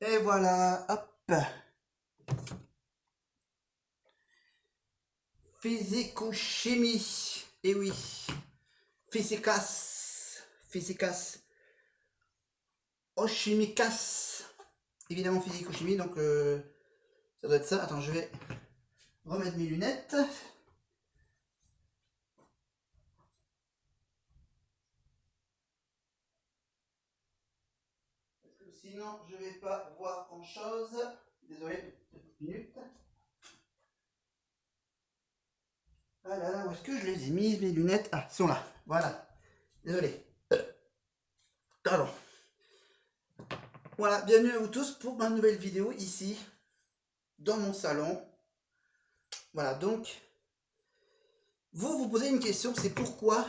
Et voilà, hop. Physique ou chimie. Et oui. Physicas. Physicas. Oh, chimicas. Évidemment, physique ou chimie, donc ça doit être ça. Attends, je vais remettre mes lunettes. Parce que sinon, je vais pas voir grand chose. Désolé, petite minute. Ah là là, où est-ce que je les ai mises, mes lunettes? Ah, elles sont là. Voilà. Désolé. Pardon. Voilà, bienvenue à vous tous pour ma nouvelle vidéo ici, dans mon salon. Voilà, donc, vous posez une question, c'est pourquoi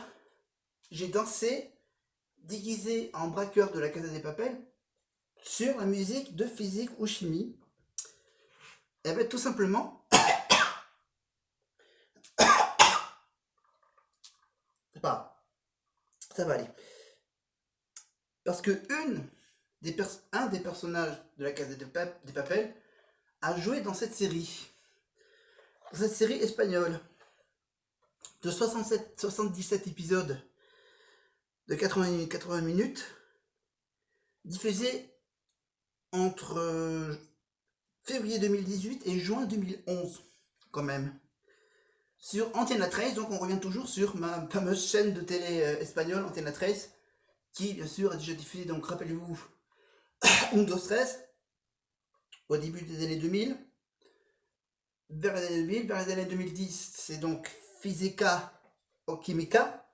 j'ai dansé déguisé en braqueur de la Casa des Papel sur la musique de physique ou chimie. Eh bien, tout simplement, c'est pas, ça va aller. Parce que un des personnages de la Casa des Papel a joué dans cette série. Dans cette série espagnole de 77 épisodes de 80 minutes, diffusée entre février 2018 et juin 2011, quand même. Sur Antena 13, donc on revient toujours sur ma fameuse chaîne de télé espagnole, Antena 13, qui bien sûr a déjà diffusé, donc rappelez-vous, Un, 2, 13, au début des années 2000, vers les années 2000, vers les années 2010, c'est donc Physica o Química,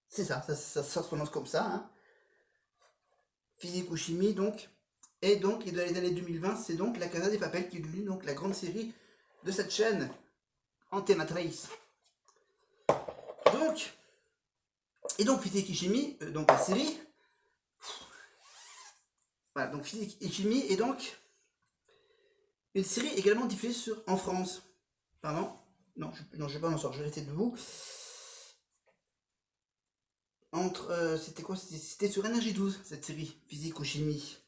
c'est ça se prononce comme ça, hein. Physique ou chimie, donc. Et donc, et dans les années 2020, c'est donc La Casa des Papel qui est devenue donc la grande série de cette chaîne, Antena 13. Donc, et donc physique et chimie, donc la série, voilà, donc physique et chimie, et donc une série également diffusée en France. Pardon. Non, je vais pas m'en sortir, je vais rester debout. C'était quoi? C'était sur Énergie 12, cette série, physique ou chimie.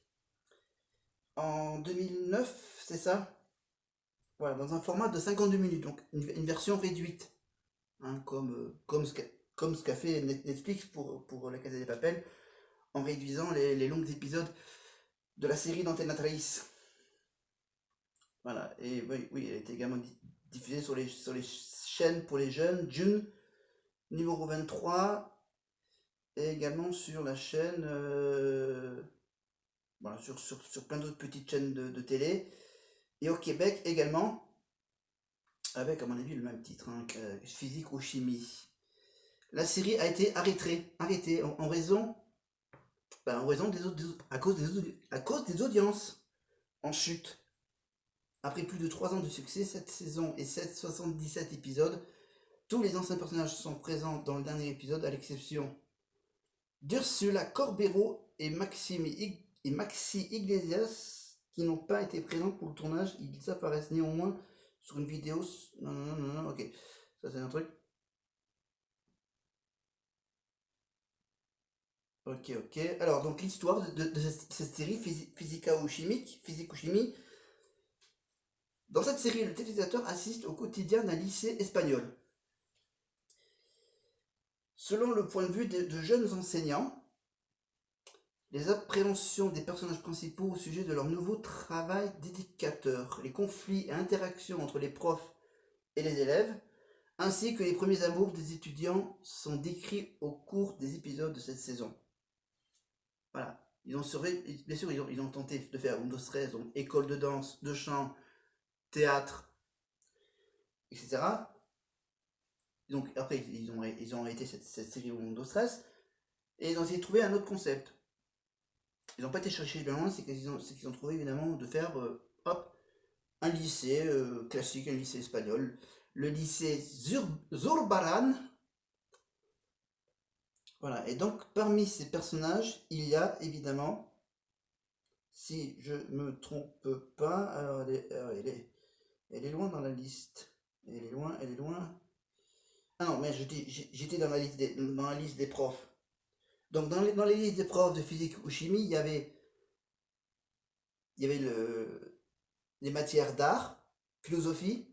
En 2009, c'est ça? Voilà, dans un format de 52 minutes, donc une version réduite, hein, comme ce qu'a fait Netflix pour La Casa des Papel, en réduisant les longs épisodes de la série d'Antena Trace. Voilà, et oui, oui, elle a été également diffusée sur les chaînes pour les jeunes, June, numéro 23, et également sur la chaîne, voilà, sur plein d'autres petites chaînes de télé, et au Québec également, avec à mon avis le même titre, hein, Physique ou Chimie. La série a été arrêtée en raison, en raison à cause des audiences en chute. Après plus de 3 ans de succès, cette saison et 77 épisodes, tous les anciens personnages sont présents dans le dernier épisode, à l'exception d'Ursula Corbero et Maxi Iglesias, qui n'ont pas été présents pour le tournage. Ils apparaissent néanmoins sur une vidéo. Non, non, non, non, non, ok. Ça, c'est un truc. Ok, ok. Alors, donc, l'histoire de cette série, Physica ou Chimique, Physique ou Chimie. Dans cette série, le téléspectateur assiste au quotidien d'un lycée espagnol. Selon le point de vue de jeunes enseignants, les appréhensions des personnages principaux au sujet de leur nouveau travail d'éducateur, les conflits et interactions entre les profs et les élèves, ainsi que les premiers amours des étudiants sont décrits au cours des épisodes de cette saison. Voilà. Bien sûr, ils ont tenté de faire Windows 13, donc école de danse, de chant, théâtre, etc. Donc après, ils ont arrêté cette série Windows 13 et ils ont essayé de trouver un autre concept. Ils n'ont pas été chercher bien loin, c'est qu'ils ont trouvé évidemment de faire hop, un lycée classique, un lycée espagnol, le lycée Zurbaran. Voilà, et donc parmi ces personnages, il y a évidemment, si je me trompe pas, alors elle est loin dans la liste. Elle est loin, elle est loin. Ah non, mais j'étais dans la liste des profs. Donc dans les listes d'épreuves de physique ou chimie, il y avait les matières d'art, philosophie,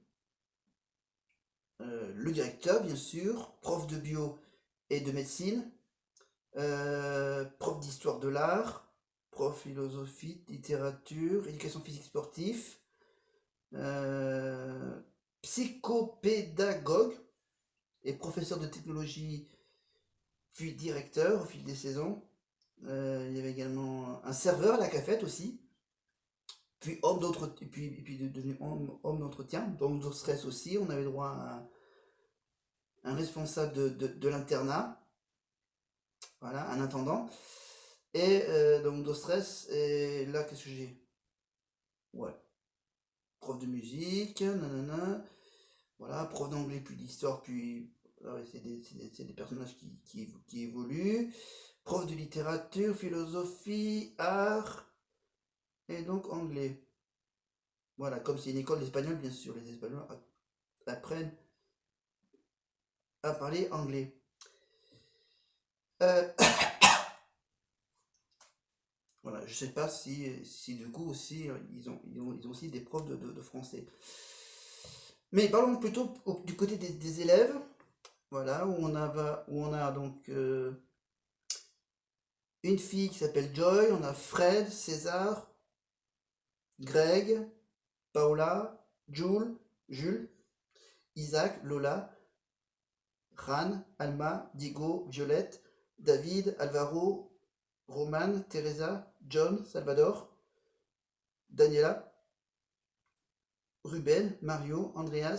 le directeur bien sûr, prof de bio et de médecine, prof d'histoire de l'art, prof philosophie, littérature, éducation physique sportive, euh, psychopédagogue et professeur de technologie, puis directeur au fil des saisons. Il y avait également un serveur à la cafette aussi, puis puis devenu homme d'entretien, donc de stress aussi. On avait droit à un responsable de l'internat, voilà, un intendant. Et donc de stress, et là qu'est-ce que j'ai? Ouais, prof de musique, nanana, voilà, prof d'anglais, puis d'histoire, puis ouais, c'est des personnages qui évoluent. Prof de littérature, philosophie, art, et donc anglais. Voilà, comme c'est une école d'espagnol, bien sûr, les Espagnols apprennent à parler anglais. Euh, voilà, je sais pas si du coup aussi ils ont aussi des profs de français. Mais parlons plutôt du côté des élèves, voilà, où on a donc une fille qui s'appelle Joy, on a Fred, César, Greg, Paola, Jules, Isaac, Lola, Ran, Alma, Diego, Violette, David, Alvaro, Roman, Teresa, John, Salvador, Daniela, Ruben, Mario, Andrés,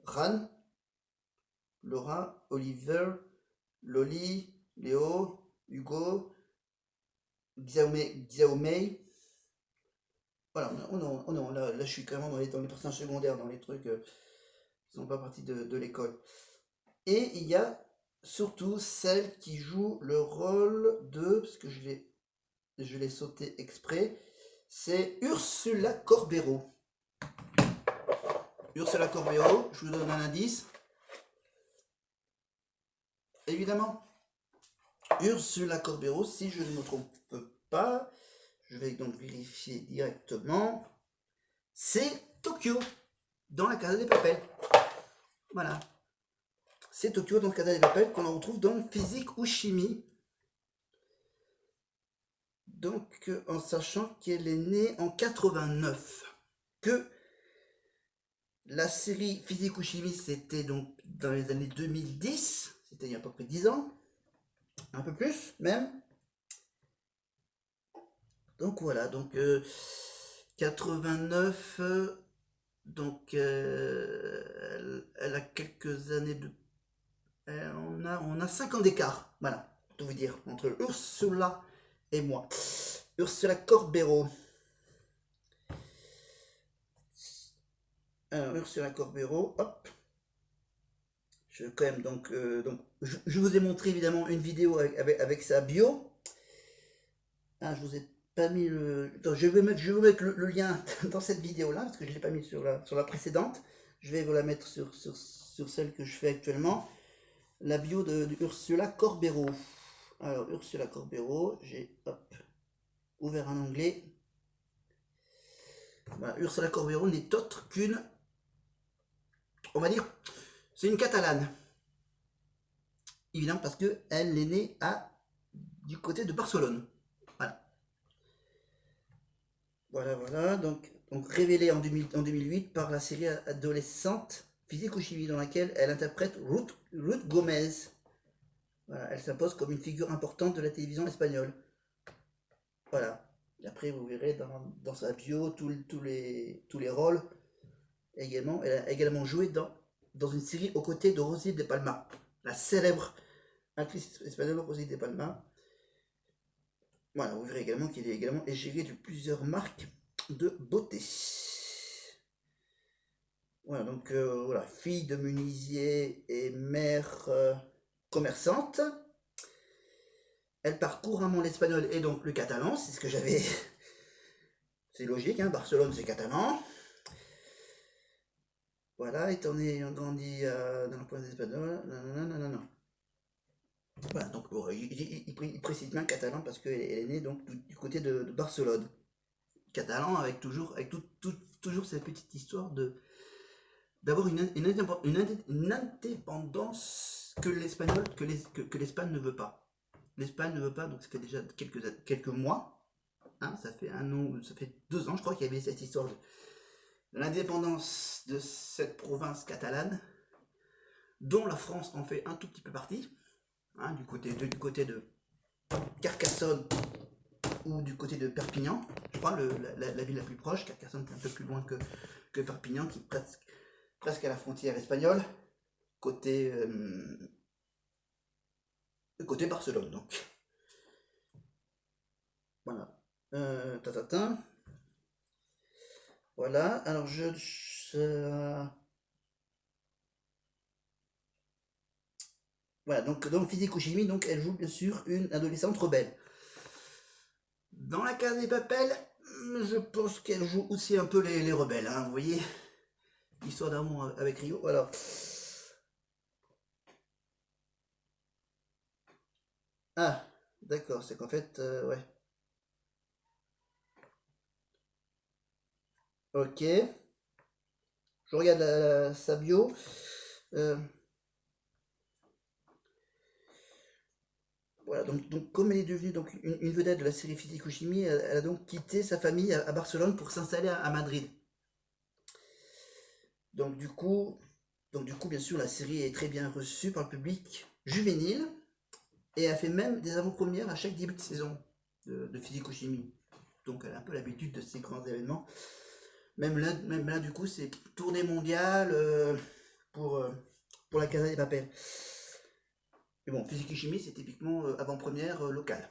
Ran, Laura, Oliver, Loli, Léo, Hugo, Xiaomei. Voilà, là, je suis carrément dans les personnages secondaires, dans les trucs qui sont pas partie de l'école. Et il y a surtout celle qui joue le rôle de, parce que je l'ai sauté exprès, c'est Ursula Corbero. Ursula Corbero, je vous donne un indice. Évidemment, Ursula Corbero, si je ne me trompe pas, je vais donc vérifier directement, c'est Tokyo, dans la Casa des Papel. Voilà. C'est Tokyo dans la Casa des Papel qu'on retrouve dans physique ou chimie. Donc, en sachant qu'elle est née en 89. Que la série Physique ou Chimie, c'était donc dans les années 2010. C'était il y a à peu près 10 ans. Un peu plus, même. Donc voilà, donc 89, donc elle a quelques années de... on a 5 ans d'écart, voilà, pour tout vous dire, entre Ursula et moi. Ursula Corbero. Alors, Ursula Corbero, hop. Je quand même, donc je vous ai montré évidemment une vidéo avec sa bio. Ah, je vous ai pas mis le. Attends, je vais vous mettre le lien dans cette vidéo-là, parce que je ne l'ai pas mis sur la précédente. Je vais vous la mettre sur celle que je fais actuellement. La bio de Ursula Corbero. Alors, Ursula Corbero, j'ai ouvert un onglet. Voilà, Ursula Corbero n'est autre qu'une, on va dire, c'est une Catalane. Évidemment, parce qu'elle est née du côté de Barcelone. Voilà. Voilà. Donc révélée en 2008 par la série adolescente Physique ou Chimie, dans laquelle elle interprète Ruth Gomez. Voilà, elle s'impose comme une figure importante de la télévision espagnole. Voilà. Et après, vous verrez dans sa bio tous les rôles. Également, elle a également joué dans une série aux côtés de Rosy de Palma, la célèbre actrice espagnole Rosy de Palma. Voilà, vous verrez également qu'il est également égérie de plusieurs marques de beauté. Voilà, donc voilà, fille de menuisier et mère commerçante. Elle parcourt couramment l'espagnol et donc le catalan, c'est ce que j'avais. C'est logique, hein, Barcelone c'est catalan. Voilà, étant né, on grandit dans la province espagnole. Non. Voilà, donc bon, il précise bien catalan parce qu'elle est née donc du côté de Barcelone. Catalan avec toujours cette petite histoire de d'avoir une indépendance que l'espagnol que l'Espagne ne veut pas. L'Espagne ne veut pas, donc ça fait déjà quelques mois, hein, ça fait un an, ça fait 2 ans, je crois qu'il y avait cette histoire de l'indépendance de cette province catalane, dont la France en fait un tout petit peu partie, hein, du côté de Carcassonne ou du côté de Perpignan, je crois, la ville la plus proche. Carcassonne est un peu plus loin que Perpignan, qui est presque à la frontière espagnole, côté, côté Barcelone, donc. Voilà. Tatatin. Voilà, alors voilà, donc dans Physique ou Chimie, donc elle joue bien sûr une adolescente rebelle. Dans la Casa des Papel, je pense qu'elle joue aussi un peu les rebelles, hein, vous voyez, l'histoire d'amour avec Rio. Alors, ah, d'accord, c'est qu'en fait, ouais, ok, je regarde sa bio. Euh, voilà, donc comme elle est devenue donc une vedette de la série Physique ou Chimie, elle a donc quitté sa famille à Barcelone pour s'installer à Madrid. Donc du coup, bien sûr, la série est très bien reçue par le public juvénile et a fait même des avant-premières à chaque début de saison de physico-chimie. Donc elle a un peu l'habitude de ces grands événements. Même là du coup, c'est tournée mondiale pour, euh, pour la Casa des Papel. Mais bon, physique-chimie, c'est typiquement avant-première locale,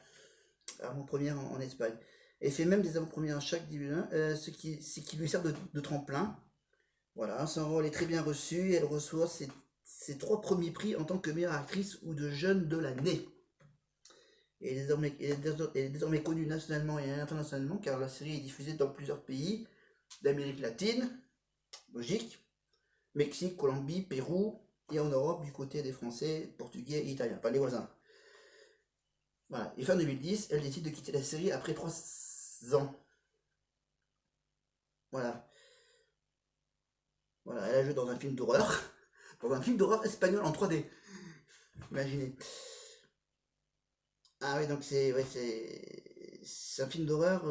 avant-première en Espagne. Et fait même des avant-premières à chaque début, ce qui lui sert de tremplin. Voilà, son rôle est très bien reçu. Elle reçoit ses 3 premiers prix en tant que meilleure actrice ou de jeune de l'année. Et elle est désormais connue nationalement et internationalement car la série est diffusée dans plusieurs pays d'Amérique latine, logique, Mexique, Colombie, Pérou, et en Europe du côté des Français, Portugais et Italiens, enfin les voisins. Voilà. Et fin 2010, elle décide de quitter la série après 3 ans. Voilà. Voilà, elle a joué dans un film d'horreur, dans un film d'horreur espagnol en 3D. Imaginez. Ah oui, donc c'est un film d'horreur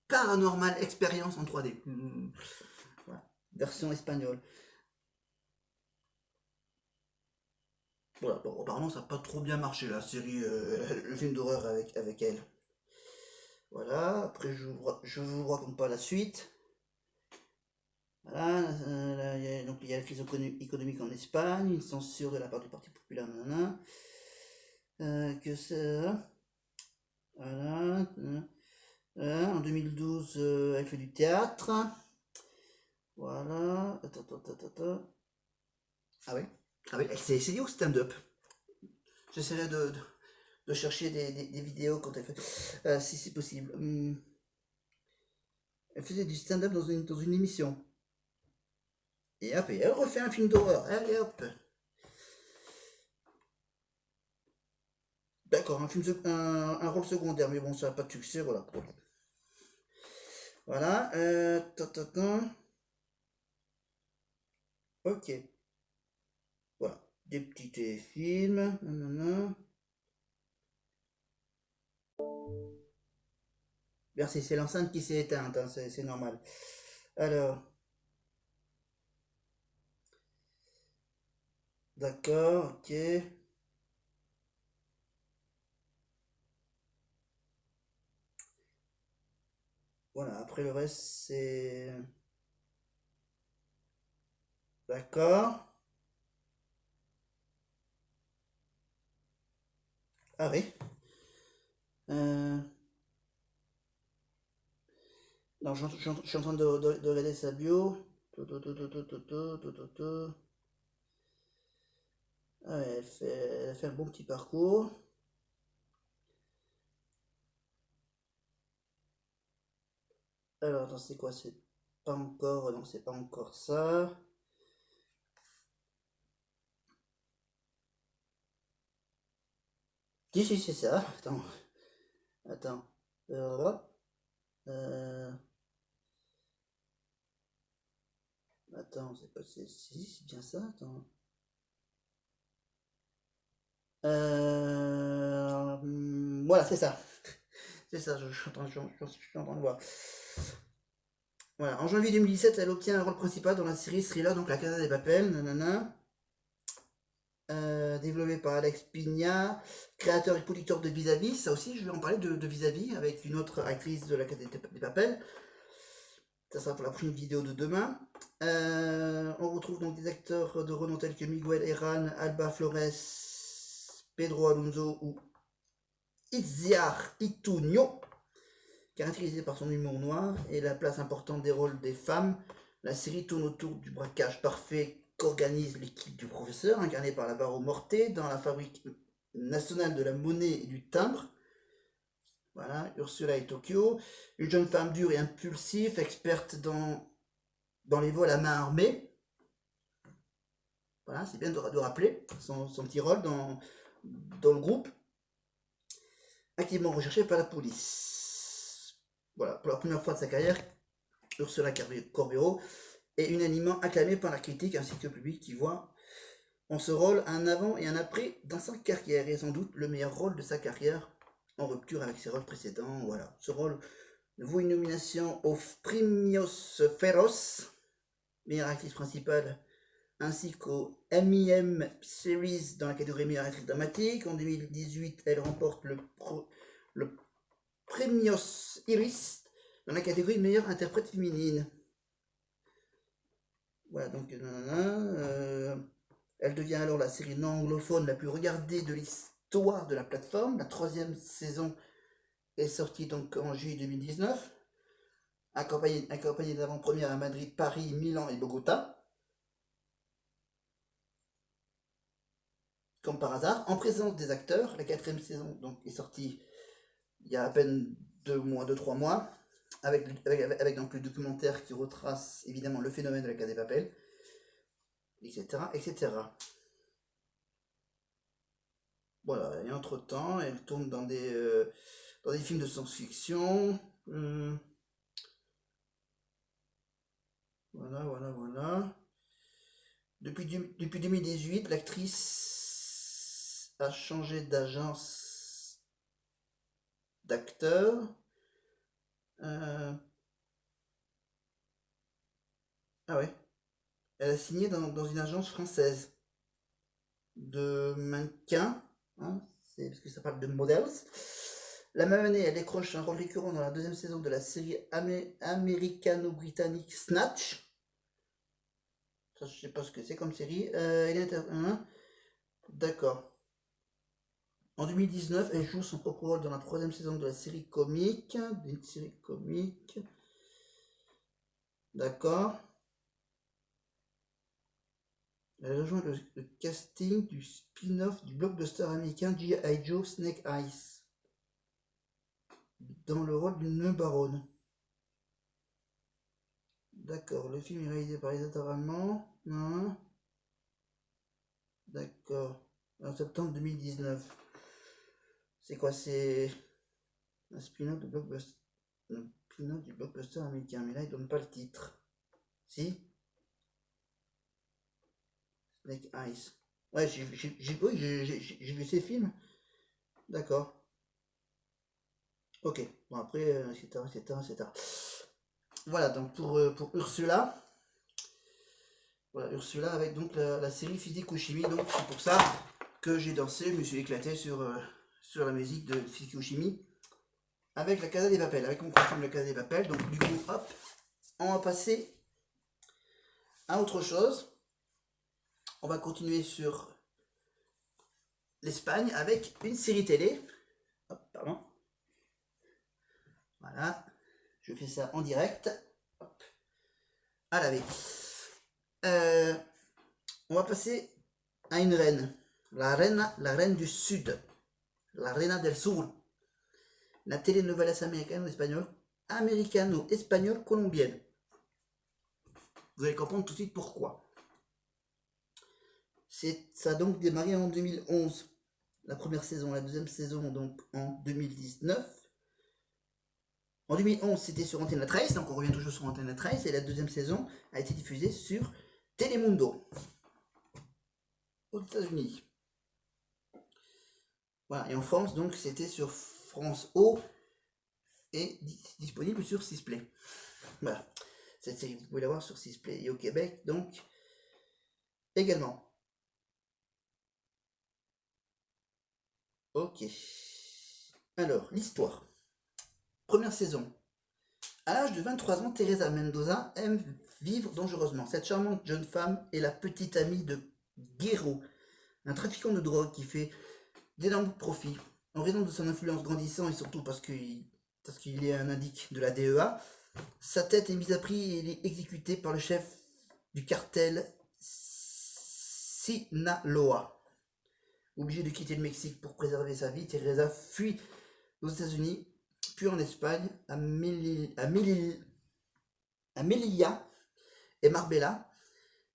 paranormal expérience en 3D. Voilà. Version espagnole. Voilà, bon, apparemment ça n'a pas trop bien marché la série, le film d'horreur avec elle. Voilà, après je vous raconte pas la suite. Voilà, donc il y a la crise économique en Espagne, une censure de la part du Parti populaire, nanana, que ça, voilà, en 2012, elle fait du théâtre, voilà, ah oui, ah oui, elle s'est essayée au stand-up. J'essaierai de chercher des vidéos quand elle fait, si c'est possible. Elle faisait du stand-up dans une émission. Et hop, et elle refait un film d'horreur. Allez hop. D'accord, un rôle secondaire, mais bon, ça n'a pas de succès, voilà. Voilà, ok, voilà. Des petits téléfilms, nanana. Merci, c'est l'enceinte qui s'est éteinte, hein, c'est normal. Alors, d'accord, ok. Voilà, après le reste, c'est... D'accord. Ah oui. Euh, non, je suis en train de regarder sa bio. Tout, tout, tout, tout, tout, tout, tout, tout, tout, tout. Ah ouais, elle fait un bon petit parcours. Alors, attends, c'est quoi? C'est pas encore. Non, c'est pas encore ça. Si, c'est ça. Attends. Attends. Euh, Attends, c'est pas... Si, c'est bien ça, attends. Voilà, c'est ça. C'est ça, je suis en train de voir. Voilà, en janvier 2017, elle obtient un rôle principal dans la série thriller, donc La Casa des Papel, nanana. Développé par Alex Pigna, créateur et producteur de Vis-à-Vis. Ça aussi, je vais en parler de Vis-à-Vis avec une autre actrice de La Casa des Papel. Ça sera pour la prochaine vidéo de demain. On retrouve donc des acteurs de renom tels que Miguel Herran, Alba Flores, Pedro Alonso ou Itziar Ituño, caractérisé par son humour noir et la place importante des rôles des femmes. La série tourne autour du braquage parfait qu'organise l'équipe du professeur, incarné par la Barreau Morté, dans la fabrique nationale de la monnaie et du timbre. Voilà, Ursula et Tokyo, une jeune femme dure et impulsive, experte dans les vols à main armée. Voilà, c'est bien de rappeler son petit rôle dans le groupe. Activement recherchée par la police. Voilà, pour la première fois de sa carrière, Ursula Corberó est unanimement acclamée par la critique ainsi que le public qui voit en ce rôle un avant et un après dans sa carrière et sans doute le meilleur rôle de sa carrière en rupture avec ses rôles précédents. Voilà, ce rôle vaut une nomination aux Premios Feroz, meilleure actrice principale, ainsi qu'au MIM Series dans la catégorie meilleure actrice dramatique. En 2018, elle remporte le Premios Iris dans la catégorie meilleure interprète féminine. Voilà, donc elle devient alors la série non anglophone la plus regardée de l'histoire de la plateforme. La troisième saison est sortie donc en juillet 2019, accompagnée d'avant-premières à Madrid, Paris, Milan et Bogota. Comme par hasard, en présence des acteurs, la quatrième saison donc, est sortie il y a à peine 2-3 mois, avec donc le documentaire qui retrace évidemment le phénomène de la Casa des Papel, etc., etc. Voilà, et entre-temps, elle tourne dans des films de science-fiction. Voilà. Depuis 2018, l'actrice a changé d'agence d'acteur. Ah ouais, elle a signé dans une agence française de mannequins, hein, c'est parce que ça parle de models. La même année, elle décroche un rôle récurrent dans la deuxième saison de la série américano-britannique Snatch. Ça, je sais pas ce que c'est comme série. Hein. D'accord. En 2019, elle joue son propre rôle dans la troisième saison de la série comique. D'une série comique. D'accord. Elle rejoint le casting du spin-off du blockbuster américain G.I. Joe Snake Eyes dans le rôle d'une baronne. D'accord, le film est réalisé par les auteurs allemands. Hein. D'accord. En septembre 2019. C'est quoi? C'est un spin-off du blockbuster américain. Mais là, il donne pas le titre. Si? Snake Eyes. Ouais, oui, j'ai vu ces films. D'accord. Ok. Bon, après, etc. Voilà, donc pour Ursula. Voilà, Ursula avec donc la série Physique ou Chimie. Donc, c'est pour ça que j'ai dansé, je me suis éclaté sur la musique de Physique ou Chimie. Avec la Casa des Papel, avec mon costume de la Casa des Papel. Donc, du coup, hop, on va passer à autre chose. On va continuer sur l'Espagne avec une série télé. Hop, pardon. Voilà, je fais ça en direct. Hop, à laver. On va passer à une reine. La reine du Sud. La reina del Sur. La telenovelas américano-espagnole colombienne. Vous allez comprendre tout de suite pourquoi. Ça a donc démarré en 2011 la première saison, la deuxième saison donc en 2019. En 2011, c'était sur Antena 13, donc on revient toujours sur Antena 13, et la deuxième saison a été diffusée sur Telemundo, aux États-Unis. Voilà, et en France, donc c'était sur France O et disponible sur Sisplay. Voilà, cette série, vous pouvez la voir sur Sisplay. Et au Québec, donc, également. Ok. Alors, l'histoire. Première saison. À l'âge de 23 ans, Teresa Mendoza aime vivre dangereusement. Cette charmante jeune femme est la petite amie de Guerrero, un trafiquant de drogue qui fait d'énormes profits. En raison de son influence grandissant et surtout parce qu'il est un indique de la DEA, sa tête est mise à prix et il est exécuté par le chef du cartel Sinaloa. Obligée de quitter le Mexique pour préserver sa vie, Teresa fuit aux États-Unis, puis en Espagne, à Melilla et Marbella.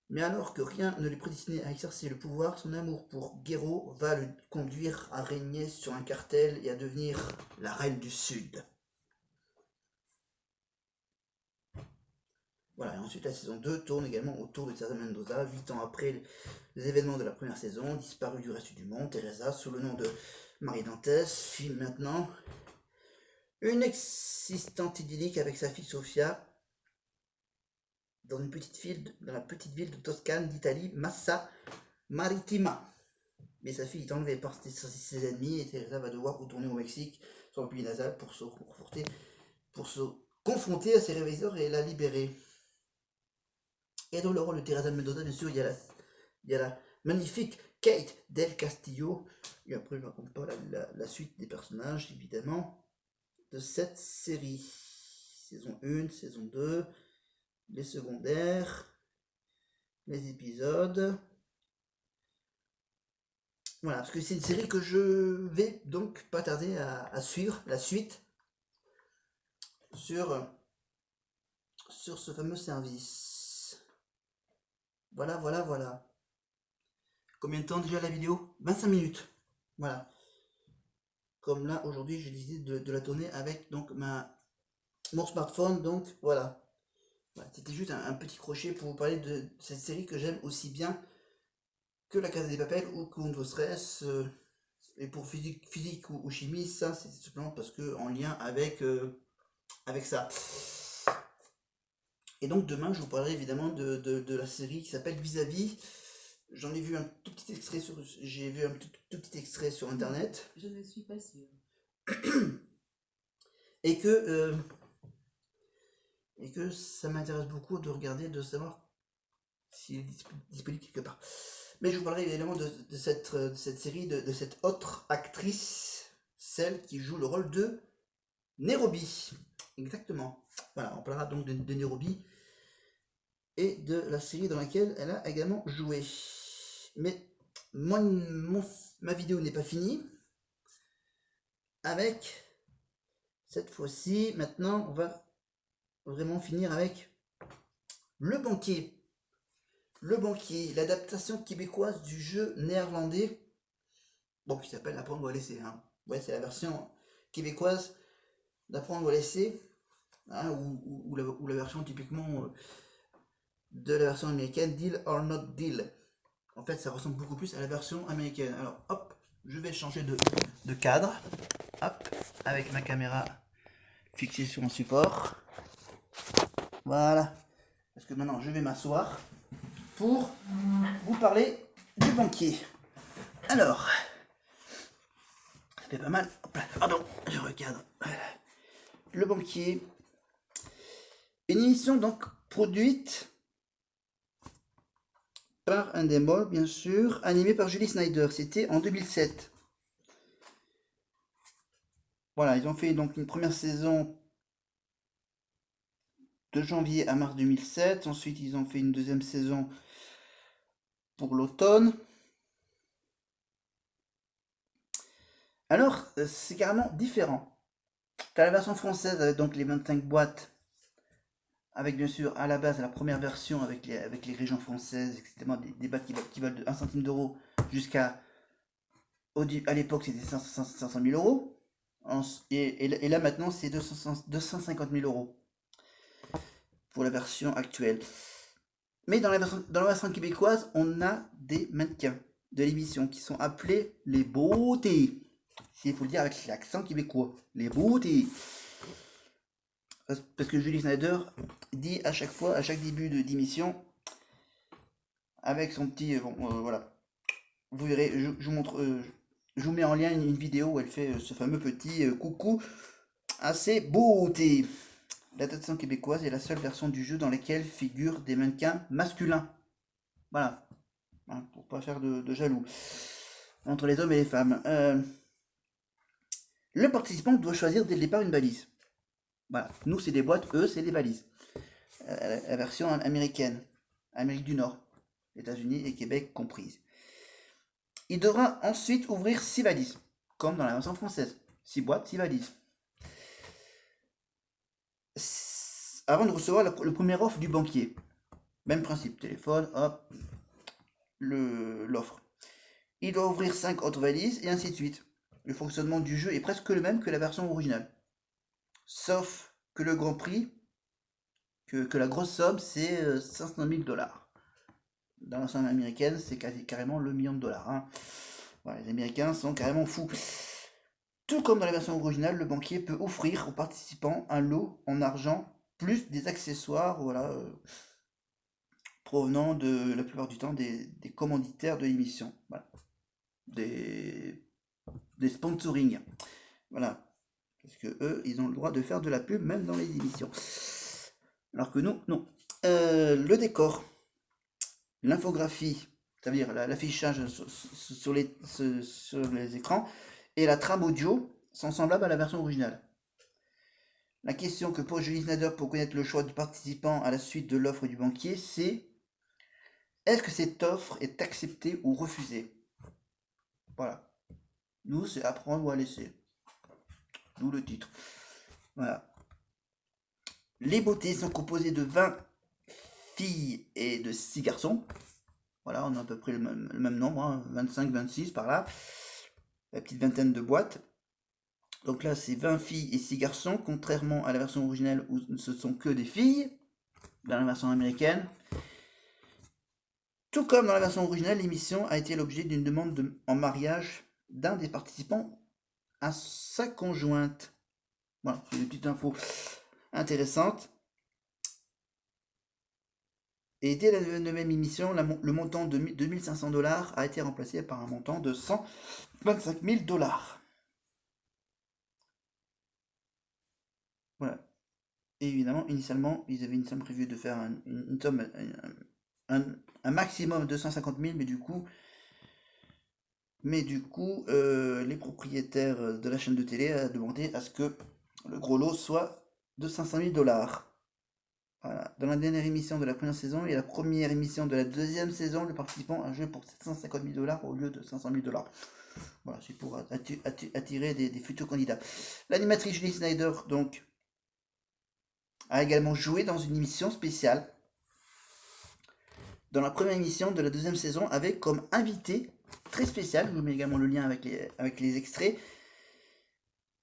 Mais alors que rien ne lui prédestinait à exercer le pouvoir, son amour pour Guerrero va le conduire à régner sur un cartel et à devenir la reine du Sud. Voilà, et ensuite la saison 2 tourne également autour de Teresa Mendoza, 8 ans après les événements de la première saison, disparue du reste du monde. Teresa, sous le nom de Marie Dantes, suit maintenant une existence idyllique avec sa fille Sofia dans la petite ville de Toscane d'Italie, Massa Marittima. Mais sa fille est enlevée par ses ennemis et Teresa va devoir retourner au Mexique, sur le pays natal, pour se confronter à ses réviseurs et la libérer. Et dans le rôle de Teresa Mendoza, bien sûr, il y a la magnifique Kate Del Castillo. Et après, je ne raconte pas la suite des personnages, évidemment, de cette série. Saison 1, saison 2, les secondaires, les épisodes. Voilà, parce que c'est une série que je vais donc pas tarder à suivre, la suite, sur ce fameux service. Voilà, voilà, voilà. Combien de temps déjà la vidéo? 25 minutes. Voilà. Comme là, aujourd'hui, j'ai décidé de la tourner avec donc mon smartphone. Donc voilà. Voilà, c'était juste un petit crochet pour vous parler de cette série que j'aime aussi bien que La Casa des Papel ou Count of Stress. Et pour physique ou chimie, ça c'est simplement parce que en lien avec ça. Et donc demain, je vous parlerai évidemment de la série qui s'appelle Vis-à-vis. J'en ai vu un tout petit extrait j'ai vu un tout petit extrait sur internet. Je ne suis pas sûre. Et que ça m'intéresse beaucoup de regarder, de savoir s'il est disponible quelque part. Mais je vous parlerai évidemment de cette série, de cette autre actrice, celle qui joue le rôle de Nairobi. Exactement. Voilà, on parlera donc de Nairobi et de la série dans laquelle elle a également joué. Mais ma vidéo n'est pas finie. Avec cette fois-ci, maintenant, on va vraiment finir avec Le Banquier. Le Banquier, l'adaptation québécoise du jeu néerlandais, bon, qui s'appelle Apprendre ou à laisser. Hein. Ouais, c'est la version québécoise d'Apprendre ou à laisser, hein, ou la version typiquement de la version américaine, Deal or Not Deal. En fait, ça ressemble beaucoup plus à la version américaine. Alors, hop, je vais changer de cadre, hop, avec ma caméra fixée sur un support. Voilà. Parce que maintenant, je vais m'asseoir pour vous parler du Banquier. Alors, ça fait pas mal. Hop là, pardon, je recadre. Le Banquier. Une émission donc produite par Endemol, bien sûr, animée par Julie Snyder. C'était en 2007. Voilà, ils ont fait donc une première saison de janvier à mars 2007. Ensuite, ils ont fait une deuxième saison pour l'automne. Alors, c'est carrément différent. T'as la version française avec donc les 25 boîtes, avec bien sûr à la base la première version avec les régions françaises, etc. Des boîtes qui valent de 1 centime d'euro jusqu'à À l'époque, c'était 500 000 euros. Et là, maintenant, c'est 250 000 euros pour la version actuelle. Mais dans la version québécoise, on a des mannequins de l'émission qui sont appelés les beautés. Il faut le dire avec l'accent québécois. Les beautés. Parce que Julie Snyder dit à chaque fois, à chaque début d'émission, avec son petit. Bon, voilà. Vous verrez, je vous montre. Je vous mets en lien une vidéo où elle fait ce fameux petit coucou à ses beautés. L'adaptation québécoise est la seule version du jeu dans laquelle figurent des mannequins masculins. Voilà. Hein, pour pas faire de jaloux entre les hommes et les femmes. Le participant doit choisir dès le départ une valise. Voilà. Nous, c'est des boîtes, eux, c'est des valises. La version américaine, Amérique du Nord, États-Unis et Québec comprises. Il devra ensuite ouvrir 6 valises, comme dans la version française. 6 boîtes, 6 valises. Avant de recevoir le premier offre du banquier. Même principe, téléphone, hop, l'offre. Il doit ouvrir 5 autres valises et ainsi de suite. Le fonctionnement du jeu est presque le même que la version originale. Sauf que le grand prix, que la grosse somme, c'est 500 000 $. Dans la version américaine, c'est carrément le million de dollars. Hein. Voilà, les Américains sont carrément fous. Tout comme dans la version originale, le banquier peut offrir aux participants un lot en argent plus des accessoires, voilà, provenant de la plupart du temps des commanditaires de l'émission. Voilà. Des sponsoring. Voilà. Parce que eux, ils ont le droit de faire de la pub même dans les émissions. Alors que nous, non. Le décor, l'infographie, c'est-à-dire l'affichage sur les écrans, et la trame audio sont semblables à la version originale. La question que pose Julie Snyder pour connaître le choix du participant à la suite de l'offre du banquier, c'est: est-ce que cette offre est acceptée ou refusée? Voilà. Nous, c'est apprendre ou à laisser. D'où le titre. Voilà. Les beautés sont composées de 20 filles et de 6 garçons. Voilà, on a à peu près le même nombre, hein, 25, 26 par là. La petite vingtaine de boîtes. Donc là, c'est 20 filles et 6 garçons, contrairement à la version originale où ce sont que des filles, dans la version américaine. Tout comme dans la version originale, l'émission a été l'objet d'une demande en mariage d'un des participants à sa conjointe. Voilà, c'est une petite info intéressante. Et dès la même émission, le montant de 2500 $ a été remplacé par un montant de 125 000 $. Voilà. Et évidemment, initialement, ils avaient une somme prévue de faire une somme, un maximum de 250 000, mais du coup, les propriétaires de la chaîne de télé a demandé à ce que le gros lot soit de 500 000 $. Voilà. Dans la dernière émission de la première saison et la première émission de la deuxième saison, le participant a joué pour 750 000 $ au lieu de 500 000 $. Voilà, c'est pour attirer des futurs candidats. L'animatrice Julie Snyder, donc, a également joué dans une émission spéciale dans la première émission de la deuxième saison avec comme invité très spécial, je vous mets également le lien avec les extraits,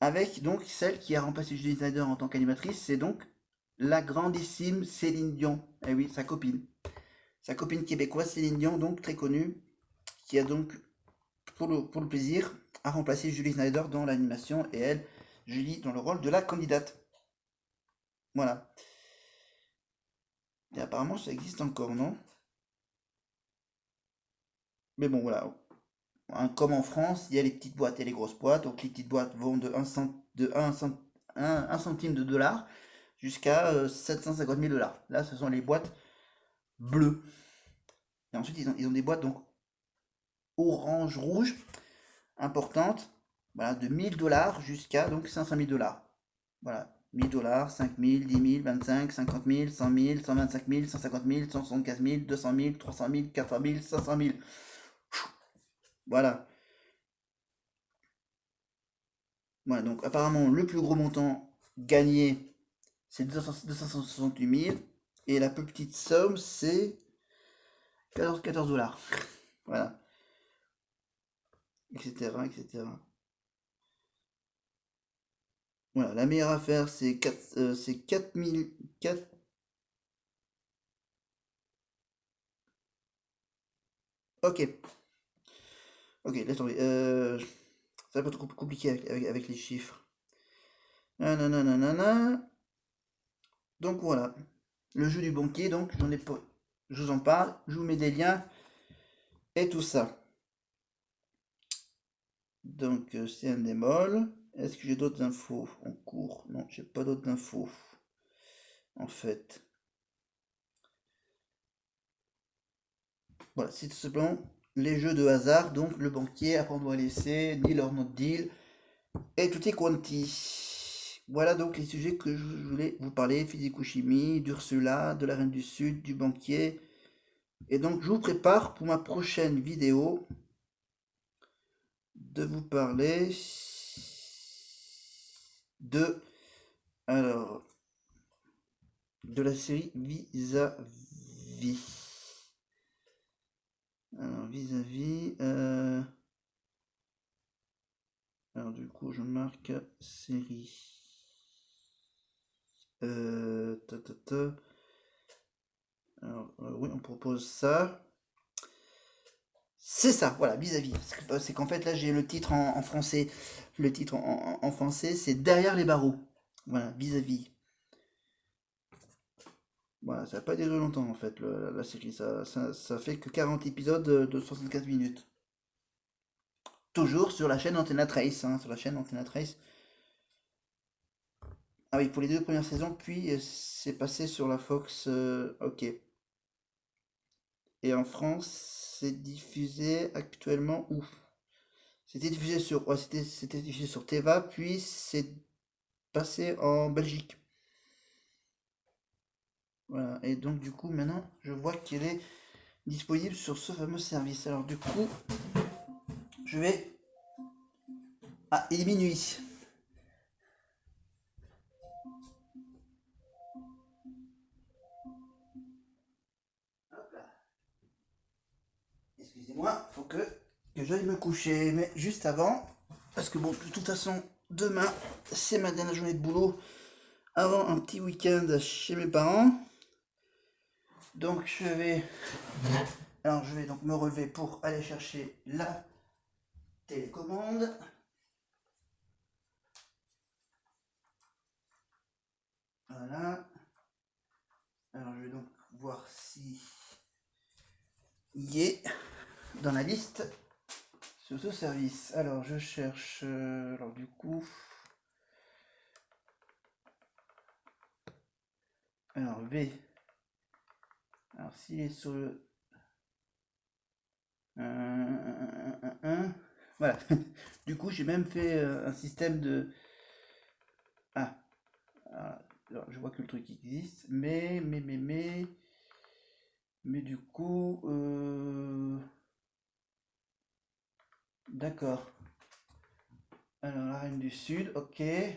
avec donc celle qui a remplacé Julie Snyder en tant qu'animatrice, c'est donc la grandissime Céline Dion. Eh oui, sa copine. Sa copine québécoise Céline Dion, donc très connue, qui a donc, pour le plaisir, a remplacé Julie Snyder dans l'animation et elle, Julie, dans le rôle de la candidate. Voilà. Et apparemment, ça existe encore, non? Mais bon, voilà. Hein, comme en France, il y a les petites boîtes et les grosses boîtes. Donc les petites boîtes vont de 1 centime de dollar jusqu'à 750 000 $. Là, ce sont les boîtes bleues. Et ensuite, ils ont des boîtes donc orange, rouge, importantes, voilà, de 1000 $ jusqu'à donc 500 000 $. Voilà, 1000 $, 5 000, 10 000, 25, 50 000, 100 000, 125 000, 150 000, 175 000, 200 000, 300 000, 400 000, 500 000. Voilà. Voilà, donc apparemment, le plus gros montant gagné, c'est 268 000. Et la plus petite somme, c'est 14 $. Voilà. etc., etc. Voilà, la meilleure affaire, c'est 4000, 4. Ok, ok, laisse tomber. Ça va être trop compliqué avec les chiffres. Nanana. Donc voilà, le jeu du banquier, donc j'en ai pas, je vous en parle, je vous mets des liens et tout ça. Donc c'est un démol. Est-ce que j'ai d'autres infos en cours? Non, j'ai pas d'autres infos en fait. Voilà, c'est tout simplement les jeux de hasard, donc le banquier, après on doit laisser, deal or not deal, et tout est quanti. Voilà donc les sujets que je voulais vous parler, physico-chimie, d'Ursula, de la Reine du Sud, du banquier. Et donc je vous prépare pour ma prochaine vidéo de vous parler de, alors, de la série Vis-à-vis. Alors, vis-à-vis, alors du coup je marque série. Ta, ta, ta. Alors, oui, on propose ça. C'est ça, voilà, vis-à-vis. C'est qu'en fait, là, j'ai le titre en français. Le titre en français, c'est Derrière les barreaux. Voilà, vis-à-vis. Voilà, ça n'a pas duré longtemps, en fait, la série. Ça fait que 40 épisodes de 64 minutes. Toujours sur la chaîne Antenna Trace, hein, sur la chaîne Antenna Trace. Ah oui, pour les 2 premières saisons, puis c'est passé sur la Fox, ok. Et en France, c'est diffusé actuellement où? C'était diffusé sur, ouais, c'était diffusé sur Teva, puis c'est passé en Belgique. Voilà. Et donc du coup, maintenant, je vois qu'elle est disponible sur ce fameux service. Alors du coup, je vais... Ah, il est minuit. Hop là. Excusez-moi, faut que j'aille me coucher. Mais juste avant, parce que bon, de toute façon, demain, c'est ma dernière journée de boulot avant un petit week-end chez mes parents. Donc je vais donc me relever pour aller chercher la télécommande. Voilà. Alors je vais donc voir si il y est dans la liste sur ce service. Alors je cherche. Alors du coup. Alors V. Alors s'il est sur le. Voilà. Du coup j'ai même fait un système de. Ah. Alors, je vois que le truc existe. Mais du coup. D'accord. Alors la Reine du Sud, ok. Euh.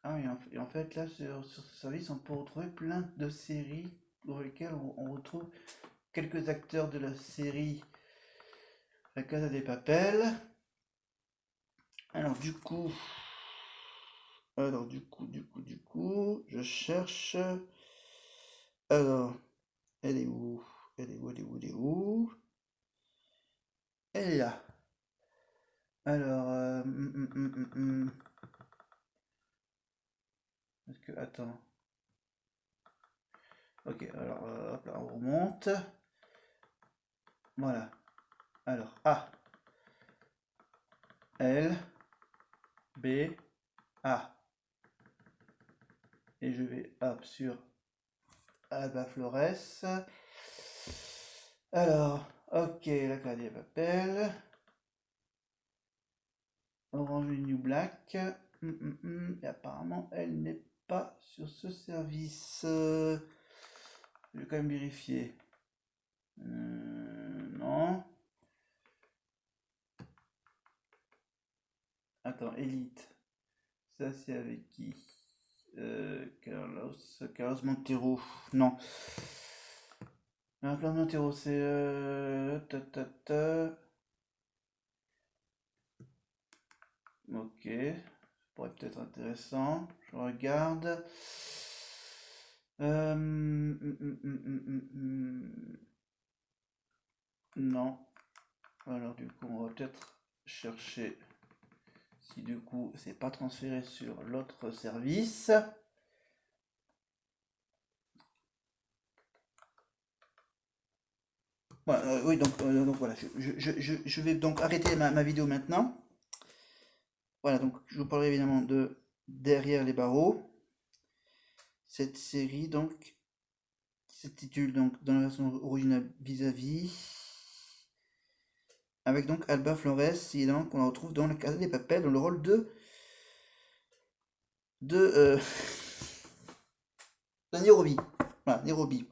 Ah oui, en fait, là, sur ce service, on peut retrouver plein de séries dans lesquelles on retrouve quelques acteurs de la série La Casa des Papel. Alors, du coup, je cherche. Alors, elle est où? Elle est où? Elle est où? Elle est où? Elle est là. Alors, Est-ce que, attends. Ok, alors, hop là, on remonte. Voilà. Alors, A, L, B, A. Et je vais hop sur Alba Flores. Alors, ok, la Claudia Papel. Orange New Black. Et apparemment, elle n'est pas sur ce service. Je vais quand même vérifier. Non. Attends, Elite. Ça, c'est avec qui? Carlos Montero. Non. Un plan météo, c'est... Ok, ça pourrait peut-être intéressant. Je regarde. Non. Alors du coup, on va peut-être chercher si du coup c'est pas transféré sur l'autre service. Voilà, oui, donc voilà, je vais donc arrêter ma vidéo maintenant. Voilà, donc je vous parlerai évidemment de Derrière les barreaux. Cette série donc qui s'intitule donc dans la version originale Vis-à-vis, avec donc Alba Flores, évidemment qu'on la retrouve dans La Casa de Papel dans le rôle de de Nairobi. Voilà, Nairobi.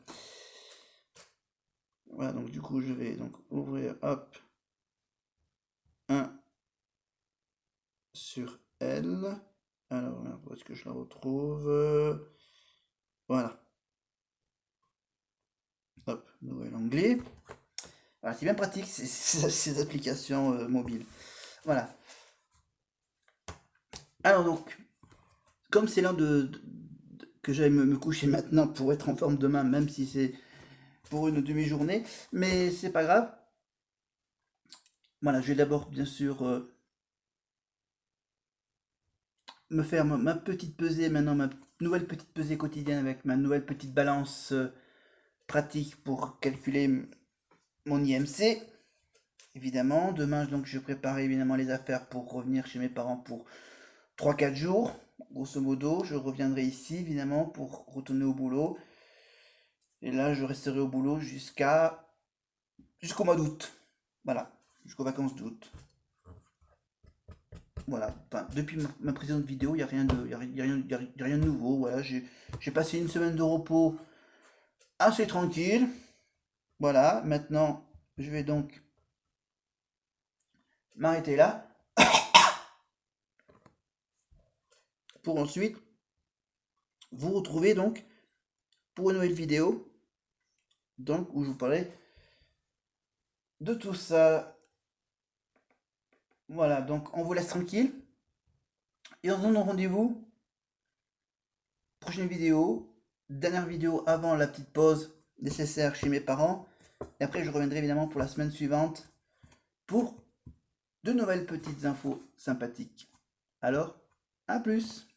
Voilà, donc du coup je vais donc ouvrir hop un sur elle. Alors où est-ce que je la retrouve? Voilà. Hop, nouvel onglet. Voilà, c'est bien pratique ces applications mobiles. Voilà. Alors donc, comme c'est l'heure que j'aille me coucher maintenant pour être en forme demain, même si c'est pour une demi-journée, mais c'est pas grave. Voilà, je vais d'abord bien sûr me faire ma petite pesée maintenant, ma nouvelle petite pesée quotidienne avec ma nouvelle petite balance pratique pour calculer mon IMC. Évidemment, demain donc je prépare évidemment les affaires pour revenir chez mes parents pour 3 4 jours. Grosso modo, je reviendrai ici évidemment pour retourner au boulot. Et là, je resterai au boulot jusqu'au mois d'août. Voilà, jusqu'aux vacances d'août. Voilà, enfin, depuis ma précédente vidéo, il n'y a rien de, y a rien de nouveau. Voilà, j'ai passé une semaine de repos assez tranquille. Voilà, maintenant, je vais donc m'arrêter là pour ensuite vous retrouver donc pour une nouvelle vidéo donc où je vous parlerai de tout ça. Voilà, donc on vous laisse tranquille et on se donne rendez-vous prochaine vidéo, dernière vidéo avant la petite pause nécessaire chez mes parents. Et après, je reviendrai évidemment pour la semaine suivante pour de nouvelles petites infos sympathiques. Alors, à plus!